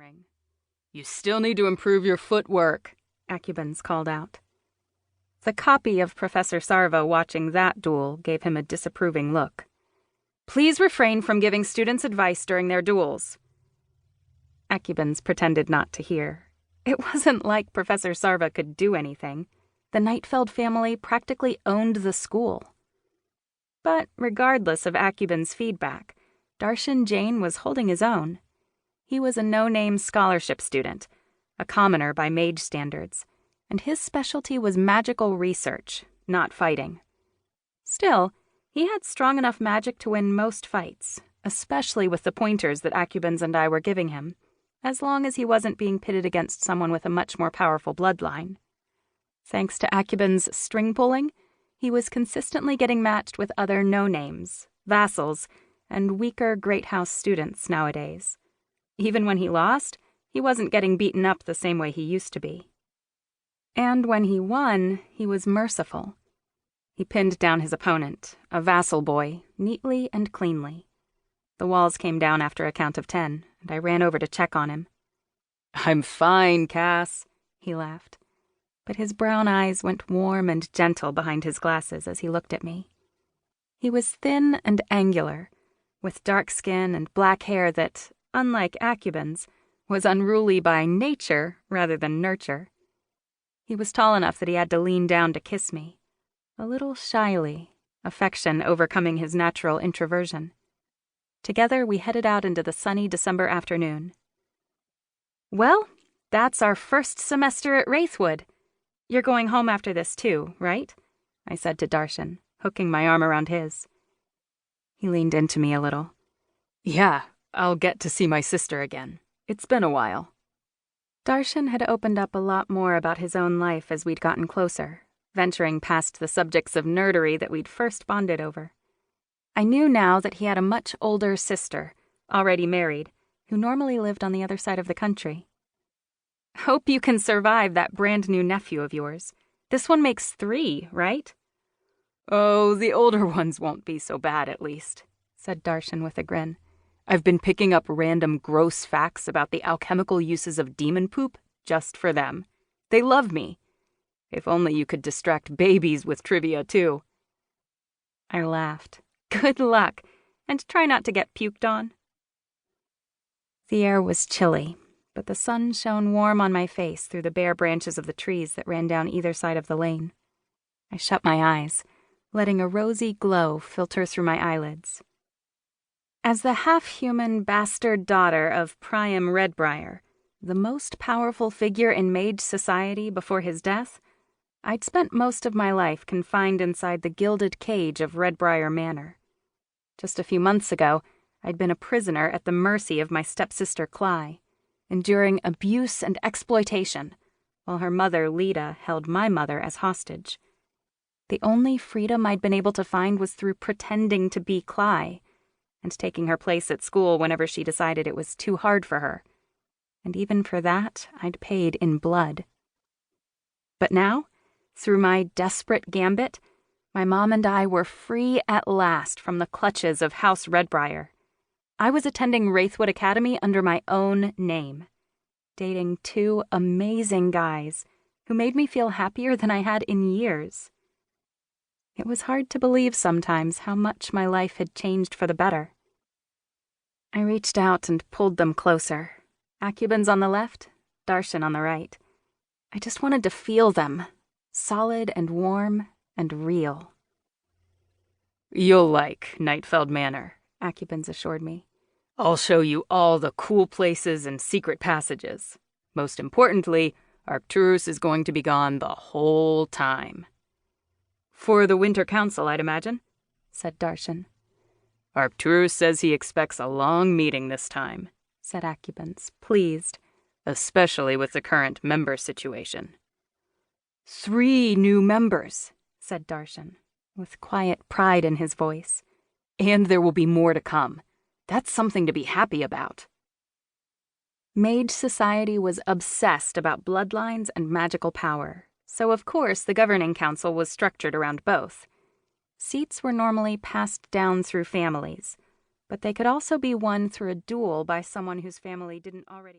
swearing. "You still need to improve your footwork," Acubans called out. The copy of Professor Sarva watching that duel gave him a disapproving look. "Please refrain from giving students advice during their duels." Acubans pretended not to hear. It wasn't like Professor Sarva could do anything. The Nightfeld family practically owned the school. But regardless of Acubans' feedback, Darshan Jain was holding his own. He was a no-name scholarship student, a commoner by mage standards, and his specialty was magical research, not fighting. Still, he had strong enough magic to win most fights, especially with the pointers that Acubans and I were giving him, as long as he wasn't being pitted against someone with a much more powerful bloodline. Thanks to Acubans' string pulling, he was consistently getting matched with other no-names, vassals, and weaker Great House students nowadays. Even when he lost, he wasn't getting beaten up the same way he used to be. And when he won, he was merciful. He pinned down his opponent, a vassal boy, neatly and cleanly. The walls came down after a count of 10, and I ran over to check on him. "I'm fine, Cass," he laughed. But his brown eyes went warm and gentle behind his glasses as he looked at me. He was thin and angular, with dark skin and black hair that, unlike Acubans, was unruly by nature rather than nurture. He was tall enough that he had to lean down to kiss me, a little shyly, affection overcoming his natural introversion. Together, we headed out into the sunny December afternoon. "Well, that's our first semester at Wraithwood. You're going home after this too, right?" I said to Darshan, hooking my arm around his. He leaned into me a little. "Yeah, I'll get to see my sister again. It's been a while." Darshan had opened up a lot more about his own life as we'd gotten closer, venturing past the subjects of nerdery that we'd first bonded over. I knew now that he had a much older sister, already married, who normally lived on the other side of the country. "Hope you can survive that brand new nephew of yours. This one makes 3, right?" "Oh, the older ones won't be so bad, at least," said Darshan with a grin. "I've been picking up random gross facts about the alchemical uses of demon poop just for them. They love me. If only you could distract babies with trivia, too." I laughed. Good luck, and try not to get puked on. The air was chilly, but the sun shone warm on my face through the bare branches of the trees that ran down either side of the lane. I shut my eyes, letting a rosy glow filter through my eyelids. As the half-human bastard daughter of Priam Redbriar, the most powerful figure in mage society before his death, I'd spent most of my life confined inside the gilded cage of Redbriar Manor. Just a few months ago, I'd been a prisoner at the mercy of my stepsister Cly, enduring abuse and exploitation, while her mother Leda held my mother as hostage. The only freedom I'd been able to find was through pretending to be Cly, and taking her place at school whenever she decided it was too hard for her. And even for that, I'd paid in blood. But now, through my desperate gambit, my mom and I were free at last from the clutches of House Redbriar. I was attending Wraithwood Academy under my own name, dating 2 amazing guys who made me feel happier than I had in years. It was hard to believe sometimes how much my life had changed for the better. I reached out and pulled them closer, Acubans on the left, Darshan on the right. I just wanted to feel them, solid and warm and real. "You'll like Nightfeld Manor," Acubans assured me. "I'll show you all the cool places and secret passages. Most importantly, Arcturus is going to be gone the whole time." "For the Winter Council, I'd imagine," said Darshan. "Arcturus says he expects a long meeting this time," said Acubans, pleased, "especially with the current member situation." 3 new members, said Darshan, with quiet pride in his voice. "And there will be more to come. That's something to be happy about." Mage society was obsessed about bloodlines and magical power, so of course the governing council was structured around both. Seats were normally passed down through families, but they could also be won through a duel by someone whose family didn't already